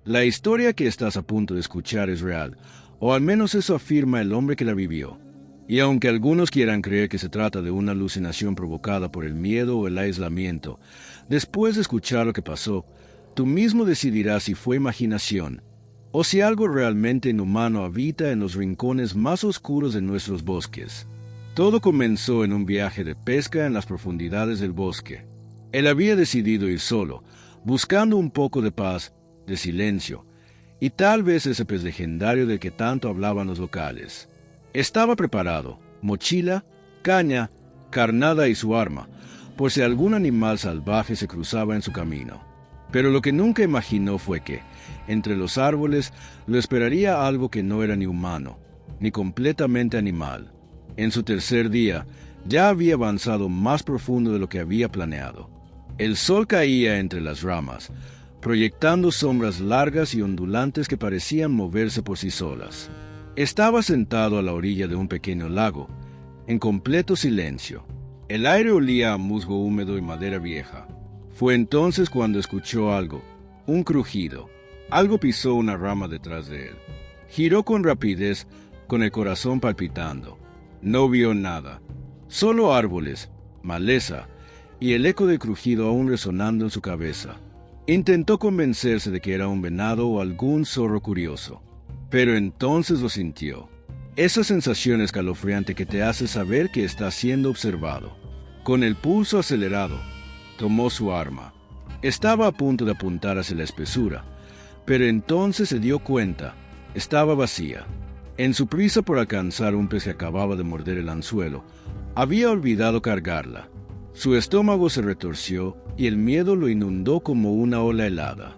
La historia que estás a punto de escuchar es real, o al menos eso afirma el hombre que la vivió. Y aunque algunos quieran creer que se trata de una alucinación provocada por el miedo o el aislamiento, después de escuchar lo que pasó, tú mismo decidirás si fue imaginación o si algo realmente inhumano habita en los rincones más oscuros de nuestros bosques. Todo comenzó en un viaje de pesca en las profundidades del bosque. Él había decidido ir solo, buscando un poco de paz, de silencio, y tal vez ese pez legendario del que tanto hablaban los locales. Estaba preparado, mochila, caña, carnada y su arma, por si algún animal salvaje se cruzaba en su camino. Pero lo que nunca imaginó fue que, entre los árboles, lo esperaría algo que no era ni humano, ni completamente animal. En su tercer día, ya había avanzado más profundo de lo que había planeado. El sol caía entre las ramas, proyectando sombras largas y ondulantes que parecían moverse por sí solas. Estaba sentado a la orilla de un pequeño lago, en completo silencio. El aire olía a musgo húmedo y madera vieja. Fue entonces cuando escuchó algo, un crujido. Algo pisó una rama detrás de él. Giró con rapidez, con el corazón palpitando. No vio nada, solo árboles, maleza y el eco del crujido aún resonando en su cabeza. Intentó convencerse de que era un venado o algún zorro curioso. Pero entonces lo sintió. Esa sensación escalofriante que te hace saber que está siendo observado. Con el pulso acelerado, tomó su arma. Estaba a punto de apuntar hacia la espesura, pero entonces se dio cuenta. Estaba vacía. En su prisa por alcanzar un pez que acababa de morder el anzuelo, había olvidado cargarla. Su estómago se retorció y el miedo lo inundó como una ola helada.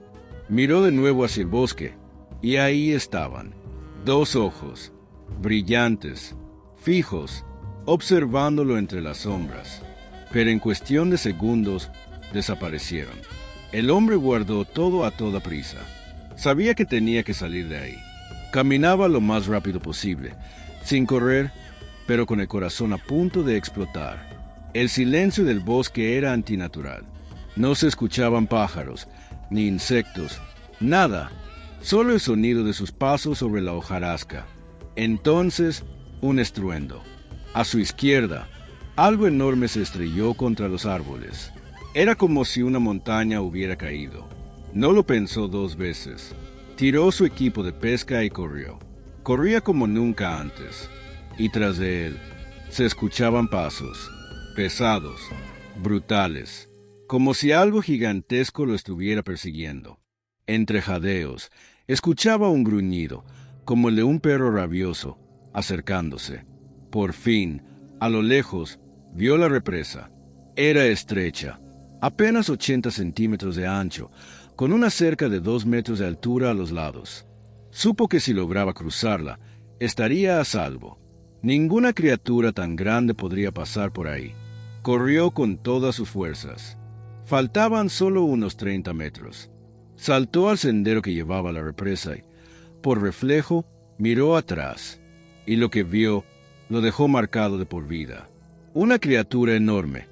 Miró de nuevo hacia el bosque. Y ahí estaban, dos ojos, brillantes, fijos, observándolo entre las sombras. Pero en cuestión de segundos, desaparecieron. El hombre guardó todo a toda prisa. Sabía que tenía que salir de ahí. Caminaba lo más rápido posible, sin correr, pero con el corazón a punto de explotar. El silencio del bosque era antinatural. No se escuchaban pájaros, ni insectos, nada. Solo el sonido de sus pasos sobre la hojarasca. Entonces, un estruendo. A su izquierda, algo enorme se estrelló contra los árboles. Era como si una montaña hubiera caído. No lo pensó dos veces. Tiró su equipo de pesca y corrió. Corría como nunca antes. Y tras de él, se escuchaban pasos, pesados, brutales, como si algo gigantesco lo estuviera persiguiendo. Entre jadeos, escuchaba un gruñido, como el de un perro rabioso, acercándose. Por fin, a lo lejos, vio la represa. Era estrecha, apenas 80 centímetros de ancho, con una cerca de 2 metros de altura a los lados. Supo que si lograba cruzarla, estaría a salvo. Ninguna criatura tan grande podría pasar por ahí. Corrió con todas sus fuerzas. Faltaban solo unos 30 metros. Saltó al sendero que llevaba a la represa y, por reflejo, miró atrás, y lo que vio lo dejó marcado de por vida. Una criatura enorme,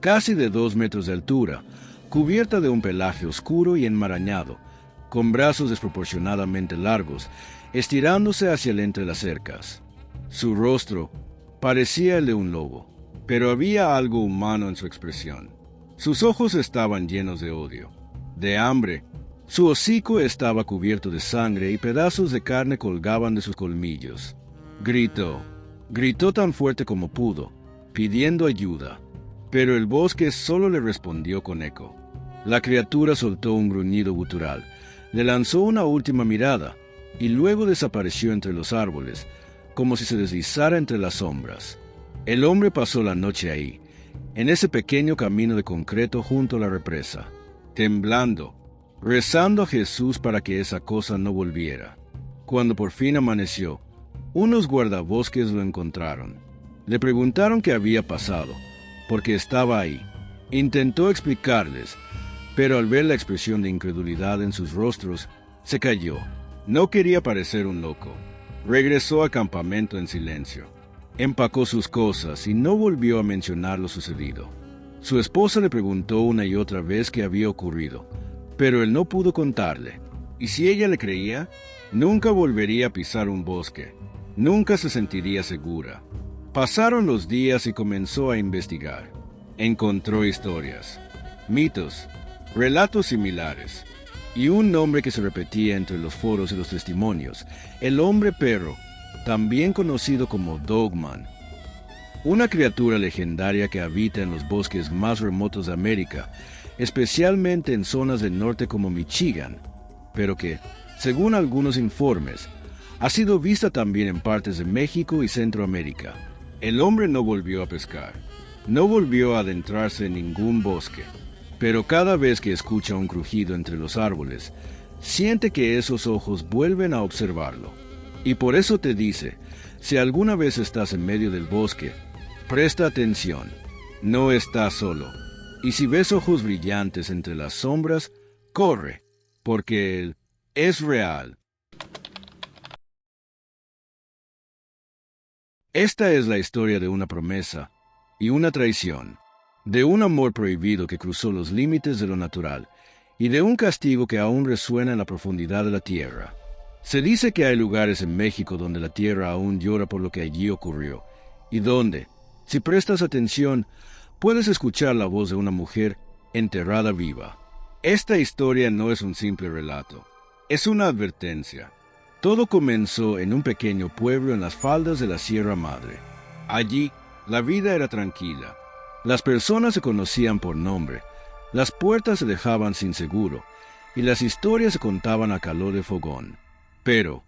casi de 2 metros de altura, cubierta de un pelaje oscuro y enmarañado, con brazos desproporcionadamente largos, estirándose hacia el entre las cercas. Su rostro parecía el de un lobo, pero había algo humano en su expresión. Sus ojos estaban llenos de odio, de hambre. Su hocico estaba cubierto de sangre y pedazos de carne colgaban de sus colmillos. Gritó tan fuerte como pudo, pidiendo ayuda, pero el bosque solo le respondió con eco. La criatura soltó un gruñido gutural, le lanzó una última mirada y luego desapareció entre los árboles, como si se deslizara entre las sombras. El hombre pasó la noche ahí, en ese pequeño camino de concreto junto a la represa, temblando, rezando a Jesús para que esa cosa no volviera. Cuando por fin amaneció, unos guardabosques lo encontraron. Le preguntaron qué había pasado, porque estaba ahí. Intentó explicarles, pero al ver la expresión de incredulidad en sus rostros, se calló. No quería parecer un loco. Regresó al campamento en silencio. Empacó sus cosas y no volvió a mencionar lo sucedido. Su esposa le preguntó una y otra vez qué había ocurrido, pero él no pudo contarle. Y si ella le creía, nunca volvería a pisar un bosque, nunca se sentiría segura. Pasaron los días y comenzó a investigar. Encontró historias, mitos, relatos similares, y un nombre que se repetía entre los foros y los testimonios: el hombre perro, también conocido como Dogman. Una criatura legendaria que habita en los bosques más remotos de América, especialmente en zonas del norte como Michigan, pero que, según algunos informes, ha sido vista también en partes de México y Centroamérica. El hombre no volvió a pescar, no volvió a adentrarse en ningún bosque, pero cada vez que escucha un crujido entre los árboles, siente que esos ojos vuelven a observarlo. Y por eso te dice, si alguna vez estás en medio del bosque, presta atención, no estás solo. Y si ves ojos brillantes entre las sombras, corre, porque Él es real. Esta es la historia de una promesa y una traición, de un amor prohibido que cruzó los límites de lo natural y de un castigo que aún resuena en la profundidad de la tierra. Se dice que hay lugares en México donde la tierra aún llora por lo que allí ocurrió, y donde, si prestas atención, puedes escuchar la voz de una mujer enterrada viva. Esta historia no es un simple relato, es una advertencia. Todo comenzó en un pequeño pueblo en las faldas de la Sierra Madre. Allí, la vida era tranquila. Las personas se conocían por nombre, las puertas se dejaban sin seguro, y las historias se contaban a calor de fogón. Pero,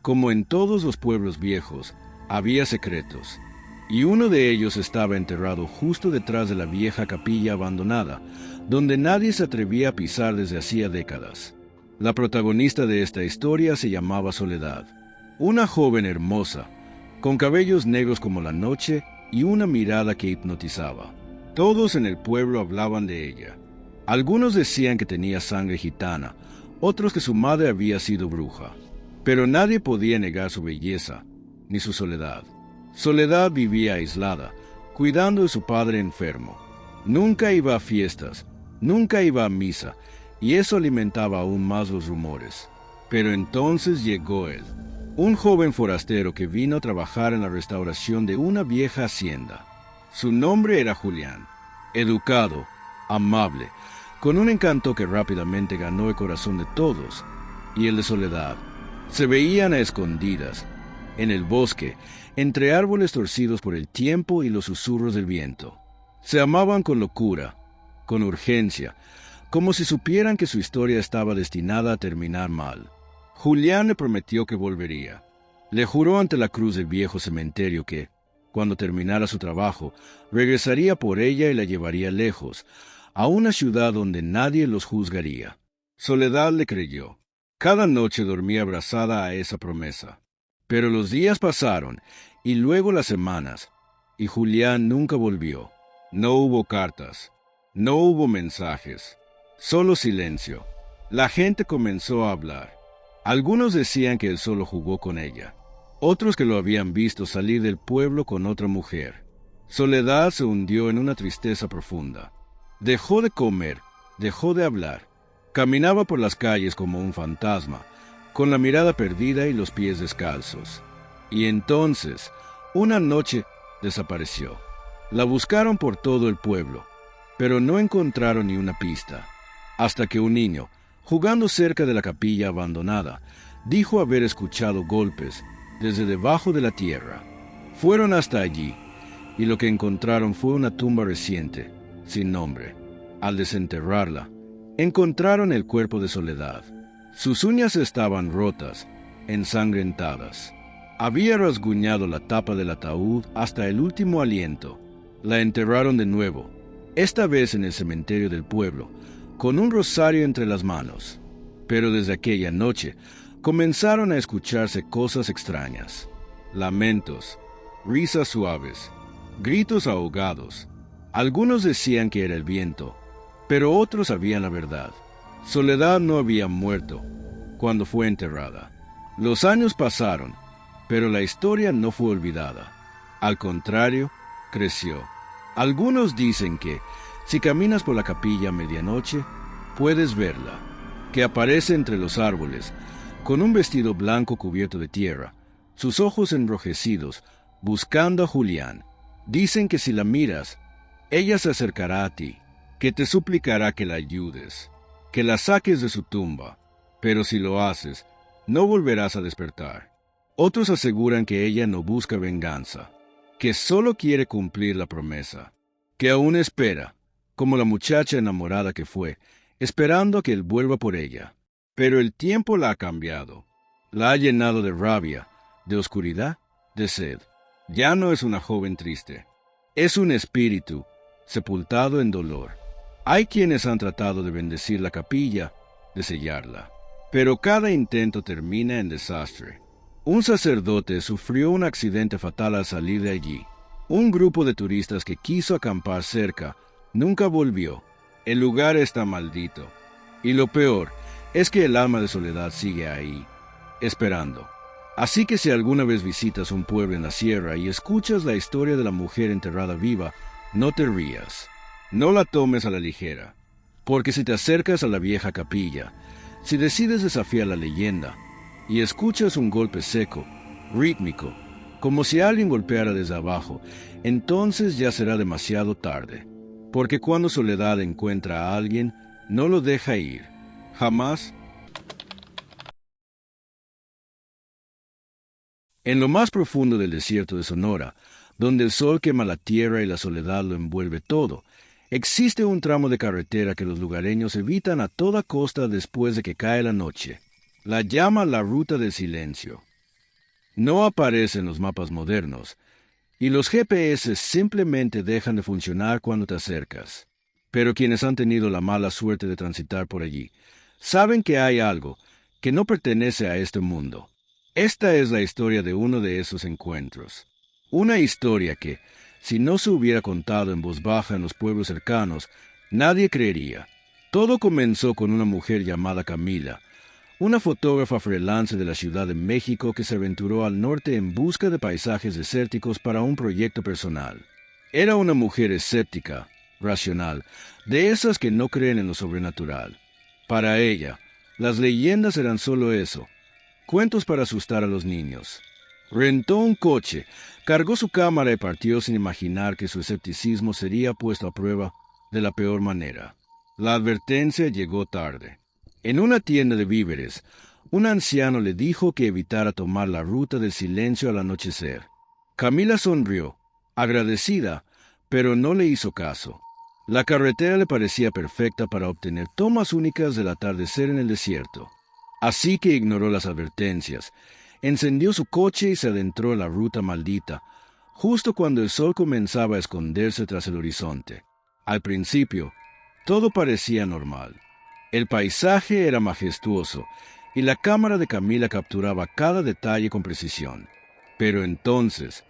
como en todos los pueblos viejos, había secretos, y uno de ellos estaba enterrado justo detrás de la vieja capilla abandonada, donde nadie se atrevía a pisar desde hacía décadas. La protagonista de esta historia se llamaba Soledad, una joven hermosa, con cabellos negros como la noche y una mirada que hipnotizaba. Todos en el pueblo hablaban de ella. Algunos decían que tenía sangre gitana, otros que su madre había sido bruja. Pero nadie podía negar su belleza, ni su soledad. Soledad vivía aislada, cuidando de su padre enfermo. Nunca iba a fiestas, nunca iba a misa, y eso alimentaba aún más los rumores. Pero entonces llegó él, un joven forastero que vino a trabajar en la restauración de una vieja hacienda. Su nombre era Julián, educado, amable, con un encanto que rápidamente ganó el corazón de todos, y el de Soledad. Se veían a escondidas, en el bosque, entre árboles torcidos por el tiempo y los susurros del viento. Se amaban con locura, con urgencia, como si supieran que su historia estaba destinada a terminar mal. Julián le prometió que volvería. Le juró ante la cruz del viejo cementerio que, cuando terminara su trabajo, regresaría por ella y la llevaría lejos, a una ciudad donde nadie los juzgaría. Soledad le creyó. Cada noche dormía abrazada a esa promesa. Pero los días pasaron, y luego las semanas, y Julián nunca volvió. No hubo cartas, no hubo mensajes, solo silencio. La gente comenzó a hablar. Algunos decían que él solo jugó con ella, otros que lo habían visto salir del pueblo con otra mujer. Soledad se hundió en una tristeza profunda. Dejó de comer, dejó de hablar. Caminaba por las calles como un fantasma, con la mirada perdida y los pies descalzos. Y entonces, una noche, desapareció. La buscaron por todo el pueblo, pero no encontraron ni una pista, hasta que un niño, jugando cerca de la capilla abandonada, dijo haber escuchado golpes desde debajo de la tierra. Fueron hasta allí, y lo que encontraron fue una tumba reciente, sin nombre. Al desenterrarla, encontraron el cuerpo de Soledad. Sus uñas estaban rotas, ensangrentadas. Había rasguñado la tapa del ataúd hasta el último aliento. La enterraron de nuevo, esta vez en el cementerio del pueblo, con un rosario entre las manos. Pero desde aquella noche comenzaron a escucharse cosas extrañas. Lamentos, risas suaves, gritos ahogados. Algunos decían que era el viento, pero otros sabían la verdad. Soledad no había muerto cuando fue enterrada. Los años pasaron, pero la historia no fue olvidada. Al contrario, creció. Algunos dicen que, si caminas por la capilla a medianoche, puedes verla, que aparece entre los árboles, con un vestido blanco cubierto de tierra, sus ojos enrojecidos, buscando a Julián. Dicen que si la miras, ella se acercará a ti, que te suplicará que la ayudes, que la saques de su tumba, pero si lo haces, no volverás a despertar. Otros aseguran que ella no busca venganza, que solo quiere cumplir la promesa, que aún espera, como la muchacha enamorada que fue, esperando a que él vuelva por ella. Pero el tiempo la ha cambiado, la ha llenado de rabia, de oscuridad, de sed. Ya no es una joven triste, es un espíritu sepultado en dolor. Hay quienes han tratado de bendecir la capilla, de sellarla, pero cada intento termina en desastre. Un sacerdote sufrió un accidente fatal al salir de allí. Un grupo de turistas que quiso acampar cerca nunca volvió. El lugar está maldito. Y lo peor es que el alma de Soledad sigue ahí, esperando. Así que si alguna vez visitas un pueblo en la sierra y escuchas la historia de la mujer enterrada viva, no te rías. No la tomes a la ligera. Porque si te acercas a la vieja capilla, si decides desafiar la leyenda, y escuchas un golpe seco, rítmico, como si alguien golpeara desde abajo, entonces ya será demasiado tarde. Porque cuando Soledad encuentra a alguien, no lo deja ir. Jamás. En lo más profundo del desierto de Sonora, donde el sol quema la tierra y la soledad lo envuelve todo, existe un tramo de carretera que los lugareños evitan a toda costa después de que cae la noche. La llama la Ruta del Silencio. No aparece en los mapas modernos, y los GPS simplemente dejan de funcionar cuando te acercas. Pero quienes han tenido la mala suerte de transitar por allí, saben que hay algo que no pertenece a este mundo. Esta es la historia de uno de esos encuentros. Una historia que, si no se hubiera contado en voz baja en los pueblos cercanos, nadie creería. Todo comenzó con una mujer llamada Camila, una fotógrafa freelance de la Ciudad de México que se aventuró al norte en busca de paisajes desérticos para un proyecto personal. Era una mujer escéptica, racional, de esas que no creen en lo sobrenatural. Para ella, las leyendas eran solo eso, cuentos para asustar a los niños. Rentó un coche, cargó su cámara y partió sin imaginar que su escepticismo sería puesto a prueba de la peor manera. La advertencia llegó tarde. En una tienda de víveres, un anciano le dijo que evitara tomar la Ruta del Silencio al anochecer. Camila sonrió, agradecida, pero no le hizo caso. La carretera le parecía perfecta para obtener tomas únicas del atardecer en el desierto. Así que ignoró las advertencias, encendió su coche y se adentró en la ruta maldita, justo cuando el sol comenzaba a esconderse tras el horizonte. Al principio, todo parecía normal. El paisaje era majestuoso, y la cámara de Camila capturaba cada detalle con precisión. Pero entonces,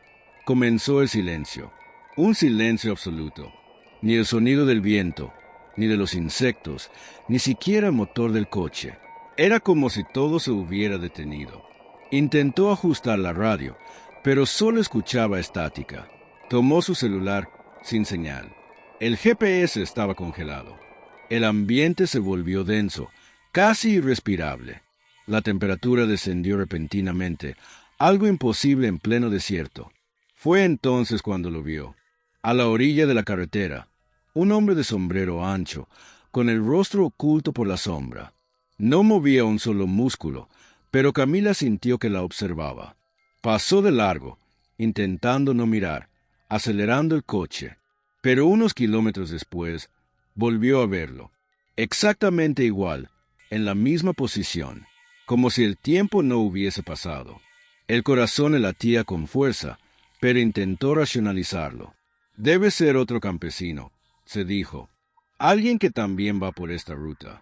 comenzó el silencio. Un silencio absoluto. Ni el sonido del viento, ni de los insectos, ni siquiera el motor del coche. Era como si todo se hubiera detenido. Intentó ajustar la radio, pero solo escuchaba estática. Tomó su celular sin señal. El GPS estaba congelado. El ambiente se volvió denso, casi irrespirable. La temperatura descendió repentinamente, algo imposible en pleno desierto. Fue entonces cuando lo vio. A la orilla de la carretera, un hombre de sombrero ancho, con el rostro oculto por la sombra. No movía un solo músculo, pero Camila sintió que la observaba. Pasó de largo, intentando no mirar, acelerando el coche, pero unos kilómetros después volvió a verlo, exactamente igual, en la misma posición, como si el tiempo no hubiese pasado. El corazón le latía con fuerza, pero intentó racionalizarlo. Debe ser otro campesino, se dijo, alguien que también va por esta ruta.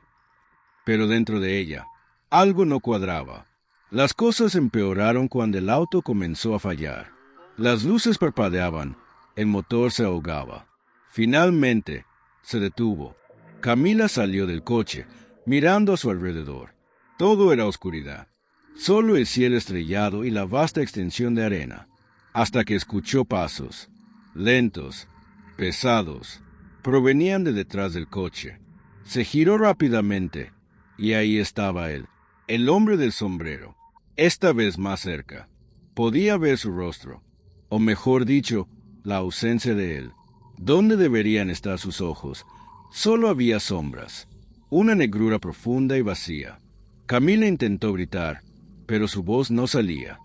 Pero dentro de ella, algo no cuadraba. Las cosas empeoraron cuando el auto comenzó a fallar. Las luces parpadeaban, el motor se ahogaba. Finalmente, se detuvo. Camila salió del coche, mirando a su alrededor. Todo era oscuridad. Solo el cielo estrellado y la vasta extensión de arena. Hasta que escuchó pasos, lentos, pesados, provenían de detrás del coche. Se giró rápidamente, Y ahí estaba él, el hombre del sombrero, esta vez más cerca. Podía ver su rostro, o mejor dicho, la ausencia de él. ¿Dónde deberían estar sus ojos? Solo había sombras, una negrura profunda y vacía. Camila intentó gritar, pero su voz no salía.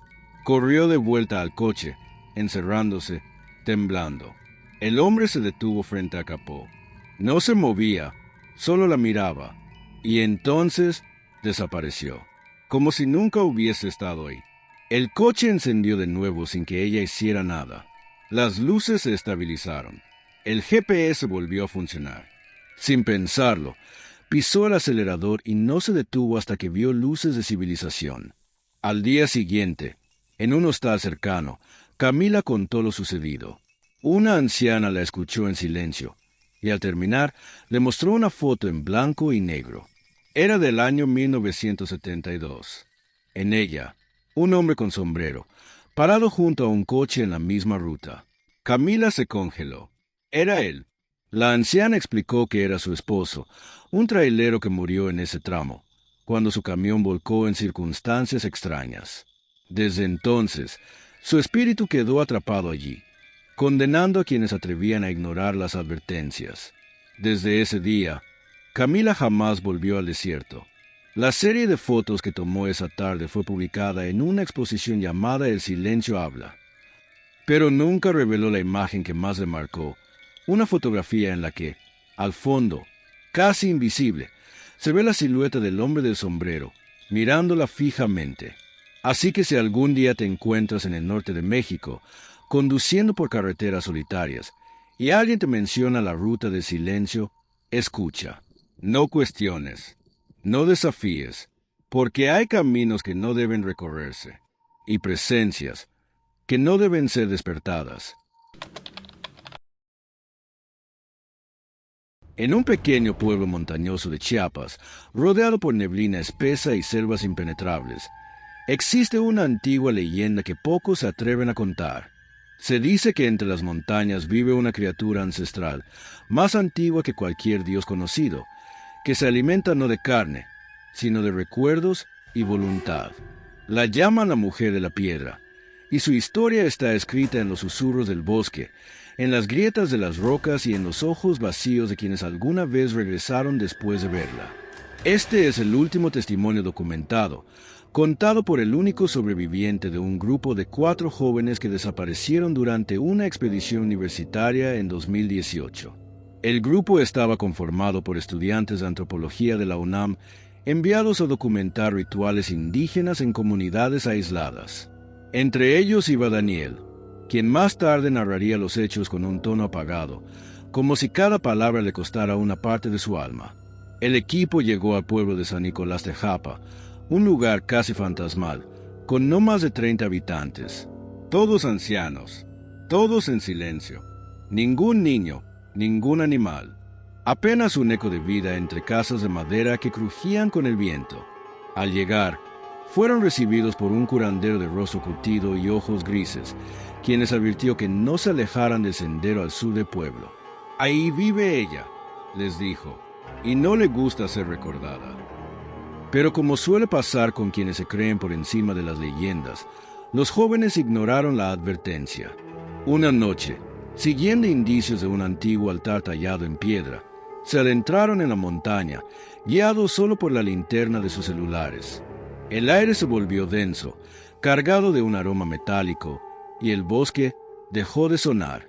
Corrió de vuelta al coche, encerrándose, temblando. El hombre se detuvo frente a Capó. No se movía, solo la miraba, y entonces desapareció, como si nunca hubiese estado ahí. El coche encendió de nuevo sin que ella hiciera nada. Las luces se estabilizaron. El GPS volvió a funcionar. Sin pensarlo, pisó el acelerador y no se detuvo hasta que vio luces de civilización. Al día siguiente, en un hostal cercano, Camila contó lo sucedido. Una anciana la escuchó en silencio, y al terminar le mostró una foto en blanco y negro. Era del año 1972. En ella, un hombre con sombrero, parado junto a un coche en la misma ruta. Camila se congeló. Era él. La anciana explicó que era su esposo, un trailero que murió en ese tramo, cuando su camión volcó en circunstancias extrañas. Desde entonces, su espíritu quedó atrapado allí, condenando a quienes atrevían a ignorar las advertencias. Desde ese día, Camila jamás volvió al desierto. La serie de fotos que tomó esa tarde fue publicada en una exposición llamada El Silencio Habla. Pero nunca reveló la imagen que más le marcó, una fotografía en la que, al fondo, casi invisible, se ve la silueta del hombre del sombrero, mirándola fijamente. Así que si algún día te encuentras en el norte de México, conduciendo por carreteras solitarias, y alguien te menciona la ruta del silencio, escucha, no cuestiones. No desafíes, porque hay caminos que no deben recorrerse, y presencias que no deben ser despertadas. En un pequeño pueblo montañoso de Chiapas, rodeado por neblina espesa y selvas impenetrables, existe una antigua leyenda que pocos se atreven a contar. Se dice que entre las montañas vive una criatura ancestral, más antigua que cualquier dios conocido, que se alimenta no de carne, sino de recuerdos y voluntad. La llaman la mujer de la piedra, y su historia está escrita en los susurros del bosque, en las grietas de las rocas y en los ojos vacíos de quienes alguna vez regresaron después de verla. Este es el último testimonio documentado, contado por el único sobreviviente de un grupo de 4 jóvenes que desaparecieron durante una expedición universitaria en 2018. El grupo estaba conformado por estudiantes de antropología de la UNAM enviados a documentar rituales indígenas en comunidades aisladas. Entre ellos iba Daniel, quien más tarde narraría los hechos con un tono apagado, como si cada palabra le costara una parte de su alma. El equipo llegó al pueblo de San Nicolás de Japa, un lugar casi fantasmal, con no más de 30 habitantes, todos ancianos, todos en silencio, ningún niño, ningún animal, apenas un eco de vida entre casas de madera que crujían con el viento. Al llegar, fueron recibidos por un curandero de rostro curtido y ojos grises, quien les advirtió que no se alejaran del sendero al sur del pueblo. Ahí vive ella, les dijo, y no le gusta ser recordada. Pero como suele pasar con quienes se creen por encima de las leyendas, los jóvenes ignoraron la advertencia. Una noche, siguiendo indicios de un antiguo altar tallado en piedra, se adentraron en la montaña, guiados solo por la linterna de sus celulares. El aire se volvió denso, cargado de un aroma metálico, y el bosque dejó de sonar.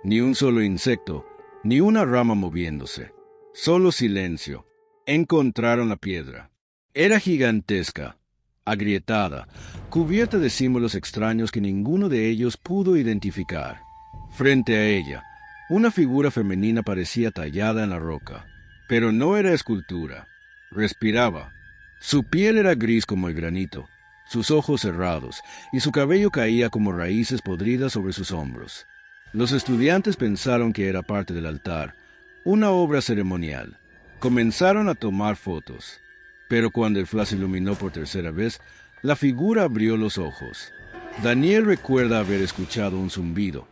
Ni un solo insecto, ni una rama moviéndose. Solo silencio. Encontraron la piedra. Era gigantesca, agrietada, cubierta de símbolos extraños que ninguno de ellos pudo identificar. Frente a ella, una figura femenina parecía tallada en la roca, pero no era escultura. Respiraba. Su piel era gris como el granito, sus ojos cerrados, y su cabello caía como raíces podridas sobre sus hombros. Los estudiantes pensaron que era parte del altar, una obra ceremonial. Comenzaron a tomar fotos, pero cuando el flash iluminó por tercera vez, la figura abrió los ojos. Daniel recuerda haber escuchado un zumbido,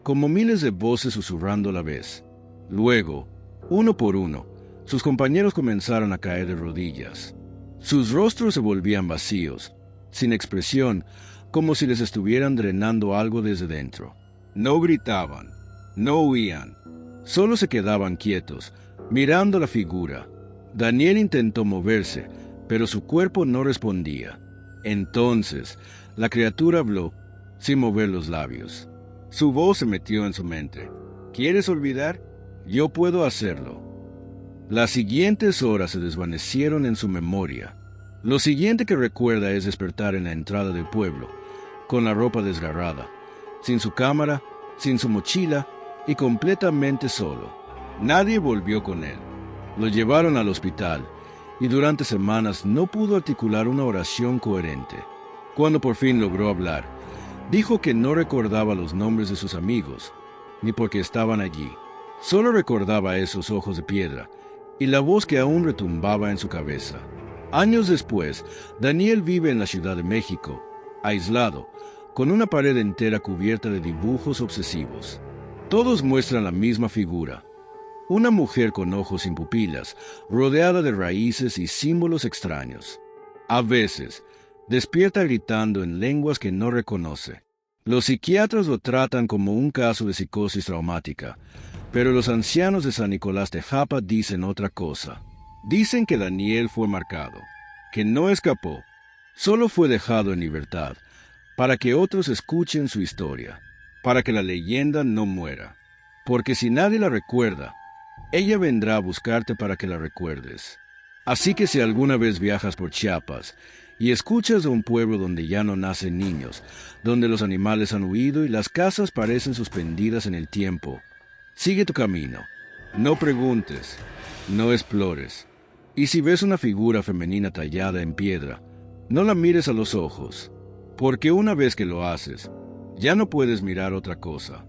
como miles de voces susurrando a la vez. Luego, uno por uno, Sus compañeros comenzaron a caer de rodillas. Sus rostros se volvían vacíos, sin expresión, como si les estuvieran drenando algo desde dentro. No gritaban, no huían, solo se quedaban quietos, mirando la figura. Daniel intentó moverse, pero su cuerpo no respondía. Entonces, la criatura habló, sin mover los labios. Su voz se metió en su mente. ¿Quieres olvidar? Yo puedo hacerlo. Las siguientes horas se desvanecieron en su memoria. Lo siguiente que recuerda es despertar en la entrada del pueblo, con la ropa desgarrada, sin su cámara, sin su mochila y completamente solo. Nadie volvió con él. Lo llevaron al hospital y durante semanas no pudo articular una oración coherente. Cuando por fin logró hablar, dijo que no recordaba los nombres de sus amigos, ni por qué estaban allí. Solo recordaba esos ojos de piedra y la voz que aún retumbaba en su cabeza. Años después, Daniel vive en la Ciudad de México, aislado, con una pared entera cubierta de dibujos obsesivos. Todos muestran la misma figura. Una mujer con ojos sin pupilas, rodeada de raíces y símbolos extraños. A veces, despierta gritando en lenguas que no reconoce. Los psiquiatras lo tratan como un caso de psicosis traumática, pero los ancianos de San Nicolás de Japa dicen otra cosa. Dicen que Daniel fue marcado, que no escapó, solo fue dejado en libertad, para que otros escuchen su historia, para que la leyenda no muera. Porque si nadie la recuerda, ella vendrá a buscarte para que la recuerdes. Así que si alguna vez viajas por Chiapas y escuchas de un pueblo donde ya no nacen niños, donde los animales han huido y las casas parecen suspendidas en el tiempo, sigue tu camino. No preguntes, no explores. Y si ves una figura femenina tallada en piedra, no la mires a los ojos, porque una vez que lo haces, ya no puedes mirar otra cosa.